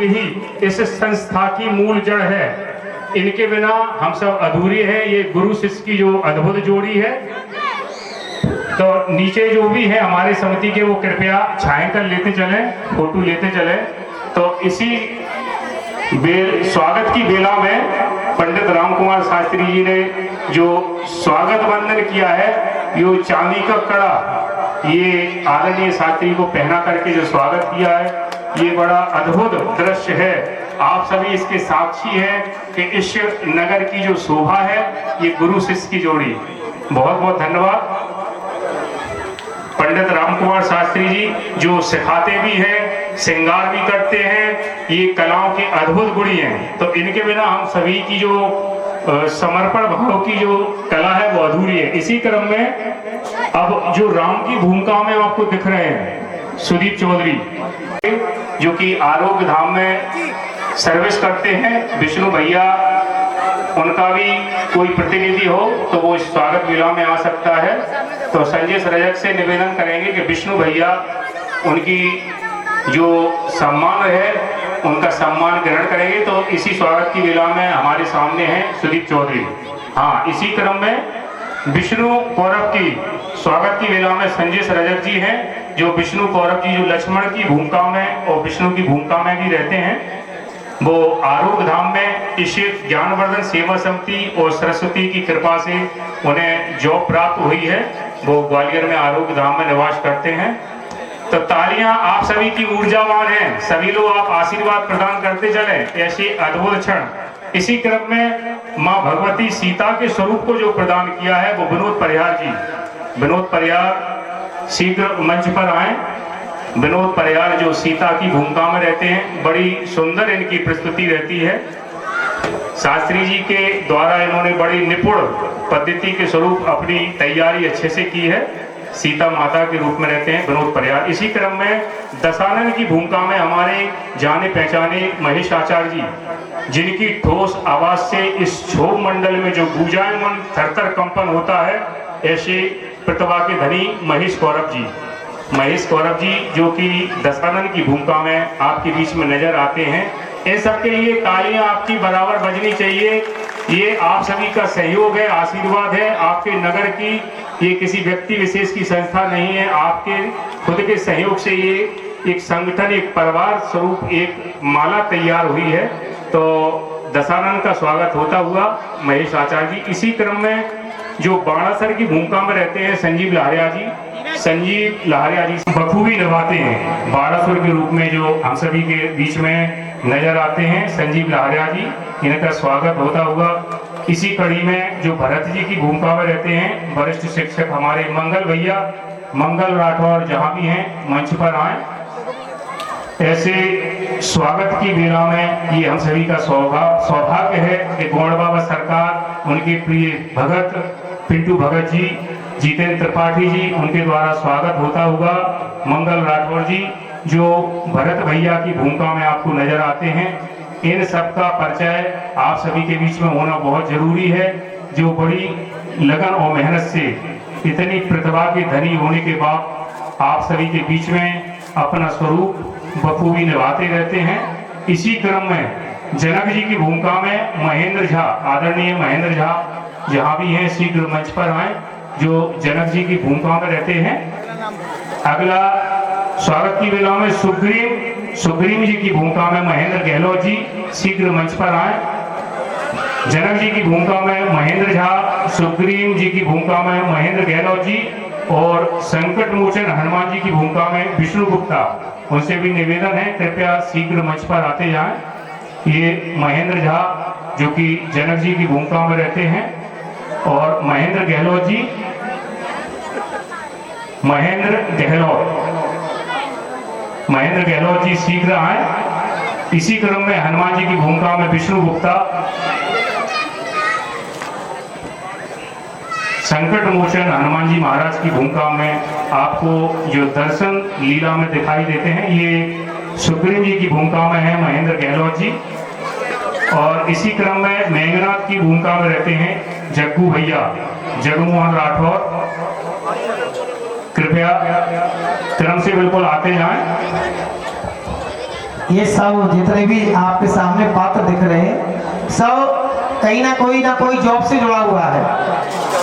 सहयोग ही इस संस्था की मूल जड़ है। इनके बिना हम सब अधूरे हैं। ये गुरु शिष्य की जो अद्भुत जोड़ी है। तो नीचे जो भी है हमारे समिति के, वो कृपया छायांकन लेते चलें, फोटो लेते चलें। तो इसी स्वागत की बेला में पंडित राम कुमार शास्त्री जी ने जो स्वागत वंदन किया है, ये चांदी का कड़ा ये आदरणीय शास्त्री को पहना करके जो स्वागत किया है, ये बड़ा अद्भुत दृश्य है। आप सभी इसके साक्षी हैं कि इस नगर की जो शोभा है, ये गुरु शिष्य की जोड़ी। बहुत बहुत धन्यवाद पंडित राम कुमार शास्त्री जी, जो सिखाते भी हैं, श्रृंगार भी करते हैं, ये कलाओं के अद्भुत गुणी हैं। तो इनके बिना हम सभी की जो समर्पण भाव की जो कला है वो अधूरी है। इसी क्रम में अब जो राम की भूमिका में आपको दिख रहे हैं, सुदीप चौधरी जो कि आरोग्य धाम में सर्विस करते हैं, विष्णु भैया, उनका भी कोई प्रतिनिधि हो तो वो इस स्वागत विला में आ सकता है। तो संजय रजक से निवेदन करेंगे कि विष्णु भैया उनकी जो सम्मान है उनका सम्मान ग्रहण करेंगे। तो इसी स्वागत की विला में हमारे सामने हैं सुदीप चौधरी। हाँ, इसी क्रम में विष्णु कौरव की स्वागत की वेला में संजय रजक जी हैं, जो विष्णु कौरव जी जो लक्ष्मण की भूमिका में और विष्णु की भूमिका में भी रहते हैं। वो आरोग्य धाम में इस ज्ञानवर्धन सेवा समिति और सरस्वती की कृपा से उन्हें जॉब प्राप्त हुई है। वो ग्वालियर में आरोग्य धाम में निवास करते हैं। तो तालियां आप सभी की ऊर्जावान हैं। सभी लोग आप आशीर्वाद प्रदान करते चले ऐसे अद्भुत क्षण। इसी क्रम में माँ भगवती सीता के स्वरूप को जो प्रदान किया है वो विनोद परिहार जी। विनोद परिहार शीघ्र मंच पर आए। विनोद परिहार जो सीता की भूमिका में रहते हैं, बड़ी सुंदर इनकी प्रस्तुति रहती है। शास्त्री जी के द्वारा इन्होंने बड़ी निपुण पद्धति के स्वरूप अपनी तैयारी अच्छे से की है। सीता माता के रूप में रहते हैं विनोद परिहार। इसी क्रम में दशानन की भूमिका में हमारे जाने पहचाने महेश आचार्य जी, जिनकी ठोस आवाज से इस क्षोभ मंडल में जो गूंजायमान थरथर कंपन होता है, ऐसे प्रतिभा के धनी महेश कौरव जी। महेश कौरव जी जो कि दशानन की भूमिका में आपके बीच में नजर आते हैं। इन सबके लिए तालियां आपकी बराबर बजनी चाहिए। ये आप सभी का सहयोग है, आशीर्वाद है आपके नगर की। ये किसी व्यक्ति विशेष की संस्था नहीं है, आपके खुद के सहयोग से ये एक संगठन, एक परिवार स्वरूप एक माला तैयार हुई है। तो दशानन का स्वागत होता हुआ महेश आचार्य जी। इसी क्रम में जो बाणासुर की भूमिका में रहते हैं संजीव लहरिया जी, संजीव लहरिया जी बखूबी निभाते हैं बाणासुर के रूप में जो हम सभी के बीच में नजर आते हैं। संजीव लहरिया जी, इनका स्वागत होता हुआ इसी कड़ी में जो भरत जी की भूमिका में रहते हैं वरिष्ठ शिक्षक हमारे मंगल भैया, मंगल राठौर जहाँ भी हैं मंच पर आए। ऐसे स्वागत की बेला में ये हम सभी का सौभाग्य है कि गौड़ बाबा सरकार, उनके प्रिय भगत पिंटू भगत जी, जितेंद्र त्रिपाठी जी, उनके द्वारा स्वागत होता हुआ मंगल राठौर जी जो भरत भैया की भूमिका में आपको नजर आते हैं। इन सब का परिचय आप सभी के बीच में होना बहुत जरूरी है, जो बड़ी लगन और मेहनत से इतनी प्रतिभा के धनी होने के बाद आप सभी के बीच में अपना स्वरूप बखूबी निभाते रहते हैं। इसी क्रम में जनक जी की भूमिका में महेंद्र झा, आदरणीय महेंद्र झा जहाँ भी हैं शीघ्र मंच पर आए, जो जनक जी की भूमिका में रहते हैं। अगला स्वागत की वेला में सुग्रीव जी की भूमिका में महेंद्र गहलोत जी शीघ्र मंच पर आए। जनक जी की भूमिका में महेंद्र झा, सुग्रीव जी की भूमिका में महेंद्र गहलोत जी और संकट मोचन हनुमान जी की भूमिका में विष्णु गुप्ता, उनसे भी निवेदन है कृपया शीघ्र मंच पर आते जाएं। ये महेंद्र झा जो कि जनक जी की भूमिका में रहते हैं और महेंद्र गहलोत जी, महेंद्र गहलोत जी शीघ्र आए। इसी क्रम में हनुमान जी की भूमिका में विष्णु गुप्ता, संकट मोचन हनुमान जी महाराज की भूमिका में आपको जो दर्शन लीला में दिखाई देते हैं, ये सुग्रीव जी की भूमिका में है महेंद्र गहलोत जी। और इसी क्रम में मेघनाथ की भूमिका में रहते हैं जग्गू भैया, जगमोहन राठौर। कृपया क्रम से बिल्कुल आते जाएं। ये सब जितने भी आपके सामने पात्र दिख रहे हैं सब कहीं ना कोई जॉब से जुड़ा हुआ है,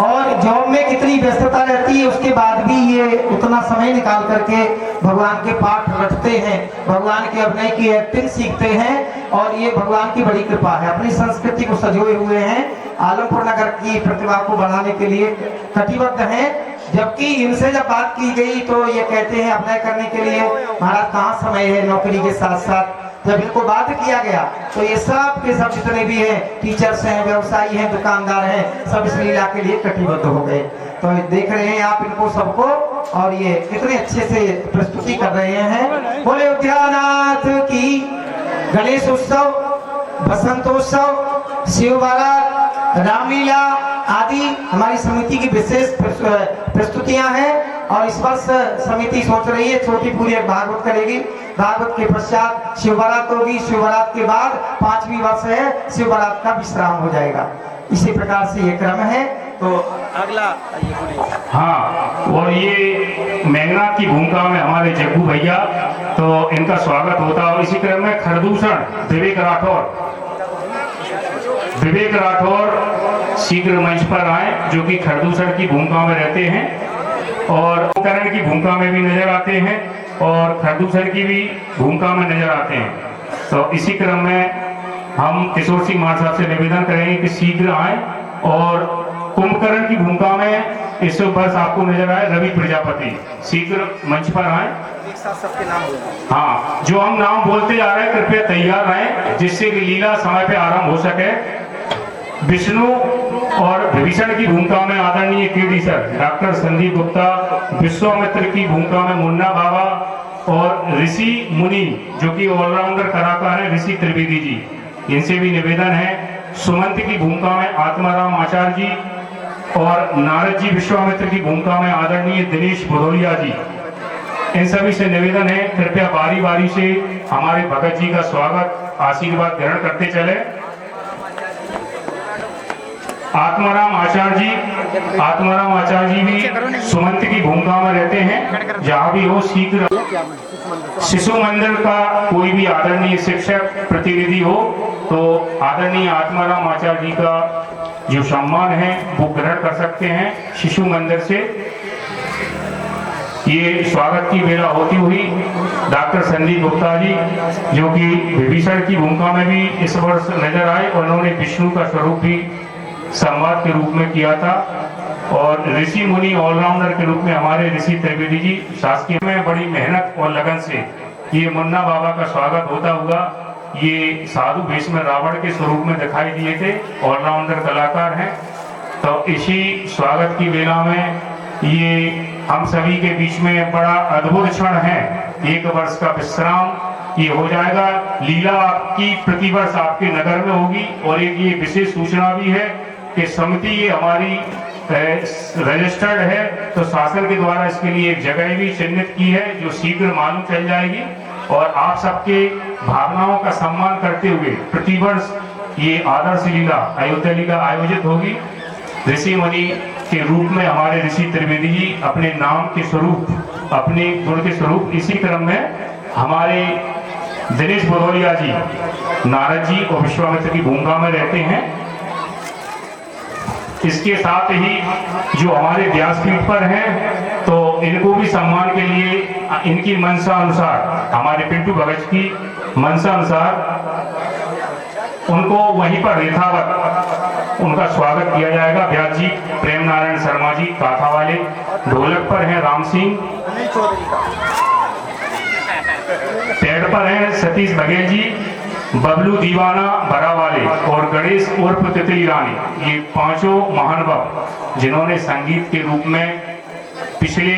और जॉब में कितनी व्यस्तता रहती है उसके बाद भी ये उतना समय निकाल करके भगवान के पाठ रटते हैं, भगवान के अभिनय की एक्टिंग सीखते हैं, और ये भगवान की बड़ी कृपा है। अपनी संस्कृति को सजोए हुए हैं, आलमपुर नगर की प्रतिभा को बढ़ाने के लिए कटिबद्ध हैं। जबकि इनसे जब बात की गई तो ये कहते हैं अभिनय करने के लिए महाराज कहाँ समय है, नौकरी के साथ साथ जब इनको बात किया गया तो ये सब के सब जितने भी हैं, टीचर्स हैं, व्यवसायी हैं, दुकानदार हैं, सब इस लीला के लिए कटिबद्ध हो गए। तो देख रहे हैं आप इनको सबको, और ये कितने अच्छे से प्रस्तुति कर रहे हैं। बोले उद्यानाथ की, गणेश उत्सव, बसंतोत्सव, शिव बारात, रामलीला आदि हमारी समिति की विशेष प्रस्तुतियां हैं। और इस वर्ष समिति सोच रही है छोटी पूरी एक भागवत करेगी, भागवत के पश्चात शिव बारात होगी, शिव बारात के बाद 5वीं वर्ष है, शिव बारात का विश्राम हो जाएगा। इसी प्रकार से ये क्रम है। तो अगला ये बोलिए। हाँ, और ये मेघनाथ की भूमिका में हमारे जग्गू भैया, तो इनका स्वागत होता है। इसी क्रम में खरदूषण विवेक राठौर शीघ्र मंच पर आए, जो कि खरदूषण की भूमिका में रहते हैं और करण की भूमिका में भी नजर आते हैं और खरदूषण की भी भूमिका में नजर आते हैं। तो इसी क्रम में हम किशोर सिंह मान साहब से निवेदन करेंगे कि शीघ्र आए, और कुंभकर्ण की भूमिका में इस वर्ष आपको नजर आए रवि प्रजापति, शीघ्र मंच पर आए। एक साथ सबके नाम बोलो। हाँ, जो हम नाम बोलते जा रहे हैं कृपया तैयार रहें, जिससे कि लीला समय पे आरंभ हो सके। विष्णु और विभीषण की भूमिका में आदरणीय कीर्ति सर डॉक्टर संदीप गुप्ता, विश्वामित्र की भूमिका में मुन्ना बाबा, और ऋषि मुनि जो कि ऑलराउंडर कलाकार है ऋषि त्रिवेदी जी, इनसे भी निवेदन है। सुमंत की भूमिका में आत्माराम आचार्य जी, और नारद जी विश्वामित्र की भूमिका में आदरणीय दिनेश भदौलिया जी। इन सभी से निवेदन है कृपया बारी बारी से हमारे भगत जी का स्वागत आशीर्वाद ग्रहण करते चले। आत्माराम आचार्य जी भी सुमंत की भूमिका में रहते हैं। जहाँ भी हो शीघ्र शिशु मंदिर का कोई भी आदरणीय शिक्षक प्रतिनिधि हो तो आदरणीय आत्माराम आचार्य जी का जो सम्मान है वो ग्रहण कर सकते हैं शिशु मंदिर से। ये स्वागत की बेला होती हुई डॉक्टर संदीप गुप्ता जी, जो कि विभीषण की भूमिका में भी इस वर्ष नजर आए, और उन्होंने विष्णु का स्वरूप भी संवाद के रूप में किया था, और ऋषि मुनि ऑलराउंडर के रूप में हमारे ऋषि त्रिवेदी जी शासकीय में बड़ी मेहनत और लगन से ये मुन्ना बाबा का स्वागत होता हुआ ये साधु भेष में रावण के स्वरूप में दिखाई दिए थे, ऑलराउंडर कलाकार हैं। तो इसी स्वागत की बेला में ये हम सभी के बीच में बड़ा अद्भुत क्षण है। 1 वर्ष का विश्राम ये हो जाएगा। लीला आपकी प्रतिवर्ष आपके नगर में होगी, और एक ये विशेष सूचना भी है कि समिति ये हमारी रजिस्टर्ड है, तो शासन के द्वारा इसके लिए एक जगह भी चिन्हित की है जो शीघ्र मालूम चल जाएगी। और आप सबके भावनाओं का सम्मान करते हुए प्रतिवर्ष ये आदर्श लीला अयोध्या लीला आयोजित होगी। ऋषि मुनि के रूप में हमारे ऋषि त्रिवेदी जी अपने नाम के स्वरूप, अपने गुण के स्वरूप, इसी क्रम में हमारे दिनेश भदौलिया जी नारद जी और विश्वामित्र की भूमिका में रहते हैं। इसके साथ ही जो हमारे व्यासपीठ पर हैं तो इनको भी सम्मान के लिए इनकी मनसा अनुसार, हमारे पिंटू भगत की मनसा अनुसार उनको वहीं पर यथावत उनका स्वागत किया जाएगा। व्यास जी प्रेम नारायण शर्मा जी काथा वाले, ढोलक पर हैं राम सिंह, पैड पर हैं सतीश बघेल जी, बबलू दीवाना बरा वाले और गणेश उर्फ तितली रानी। ये पांचों महानुभाव जिन्होंने संगीत के रूप में पिछले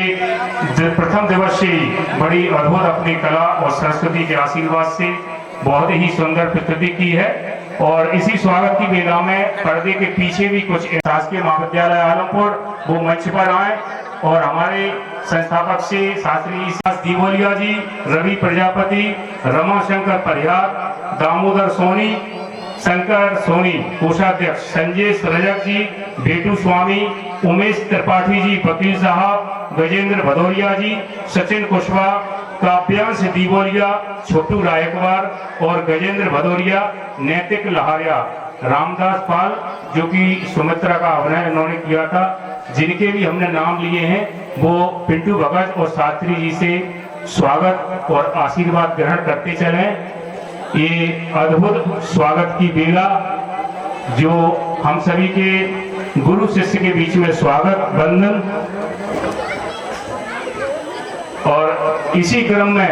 प्रथम दिवस से ही बड़ी अद्भुत अपनी कला और सरस्वती के आशीर्वाद से बहुत ही सुंदर प्रस्तुति की है। और इसी स्वागत की बेला में पर्दे के पीछे भी कुछ शासकीय महाविद्यालय आलमपुर वो मंच पर आए, और हमारे संस्थापक से शास्त्री दिवोलिया जी, रवि प्रजापति, रमाशंकर परिहार, दामोदर सोनी, शंकर सोनी, कोषाध्यक्ष संजय रजक जी, बेटू स्वामी, उमेश त्रिपाठी जी वकील साहब, गजेंद्र भदौरिया जी, सचिन कुशवाहा, काव्यांश दीवोलिया, छोटू रायकवार और गजेंद्र भदौरिया, नैतिक लहारिया, रामदास पाल जो कि सुमित्रा का अभिनय इन्होंने किया था, जिनके भी हमने नाम लिए हैं, वो पिंटू भगत और शास्त्री जी से स्वागत और आशीर्वाद ग्रहण करते चलें। ये अद्भुत स्वागत की बेला जो हम सभी के गुरु शिष्य के बीच में स्वागत बंधन, और इसी क्रम में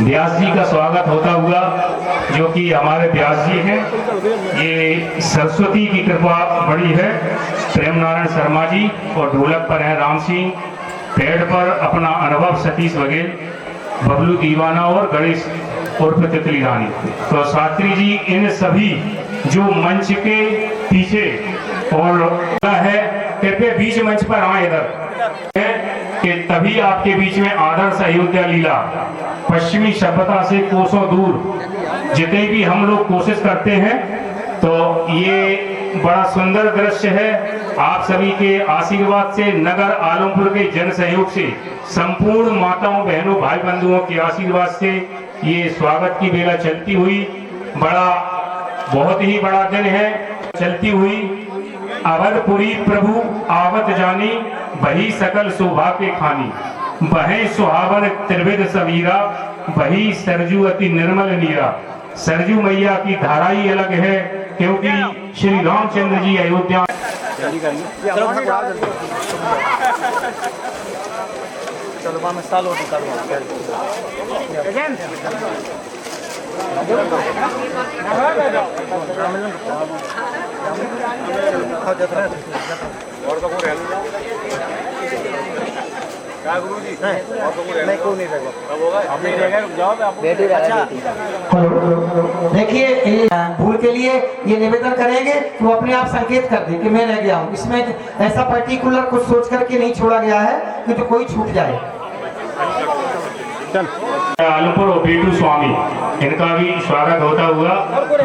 व्यास जी का स्वागत होता हुआ, जो कि हमारे व्यास जी हैं, ये सरस्वती की कृपा बड़ी है। प्रेम नारायण शर्मा जी और ढोलक पर हैं राम सिंह, पेड़ पर अपना अनुभव सतीश बघेल, बबलू दीवाना और गणेश उर्फ तितली रानी। तो शास्त्री जी इन सभी जो मंच के पीछे और है, कृपया बीच मंच पर आए इधर कि तभी आपके बीच में आदर्श अयोध्या लीला पश्चिमी सभ्यता से कोसों दूर जितने भी हम लोग कोशिश करते हैं, तो ये बड़ा सुंदर दृश्य है। आप सभी के आशीर्वाद से, नगर आलमपुर के जन सहयोग से, संपूर्ण माताओं बहनों भाई बंधुओं के आशीर्वाद से ये स्वागत की बेला चलती हुई, बहुत ही बड़ा दिन है। चलती हुई अवधपुरी प्रभु आवत जानी, वही सकल शोभा के खानी, बहे सुहावन त्रिविध सबीरा, वही सरजू अति निर्मल नीरा। सरजू मैया की धारा ही अलग है, क्योंकि श्री रामचंद्र जी अयोध्या देखिए, भूल के लिए ये निवेदन करेंगे कि वो अपने आप संकेत कर दे कि मैं रह गया हूँ। इसमें ऐसा पर्टिकुलर कुछ सोच करके नहीं छोड़ा गया है कि तो कोई छूट जाए। आलमपुर और बीटू स्वामी, इनका भी स्वागत होता हुआ,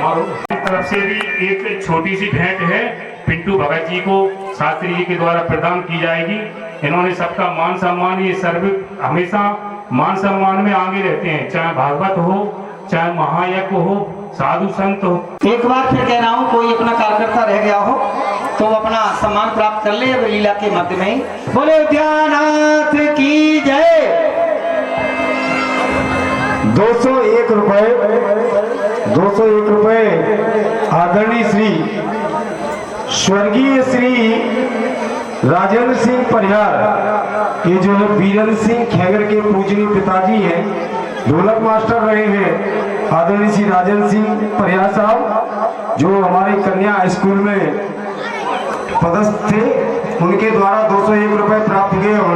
और तरफ से भी एक छोटी सी भेंट है पिंटू भगत जी को शास्त्री जी के द्वारा प्रदान की जाएगी। इन्होंने सबका मान सम्मान, ये सर्व हमेशा मान सम्मान में आगे रहते हैं, चाहे भागवत हो, चाहे महायज्ञ हो, साधु संत हो। एक बार फिर कह रहा हूँ, कोई अपना कार्यकर्ता रह गया हो तो अपना सम्मान प्राप्त कर ले लीला के माध्यम में। बोले उद्यानाथ की जय। 201 रुपए आदरणीय श्री स्वर्गीय श्री राजेंद्र सिंह परिहार, ये जो है बीरेंद्र सिंह खैगर के पूजनीय पिताजी हैं, ढोलक मास्टर रहे हैं आदरणीय श्री राजेंद्र सिंह परिहार साहब, जो हमारे कन्या स्कूल में पदस्थ थे, उनके द्वारा 201 रुपए प्राप्त हुए।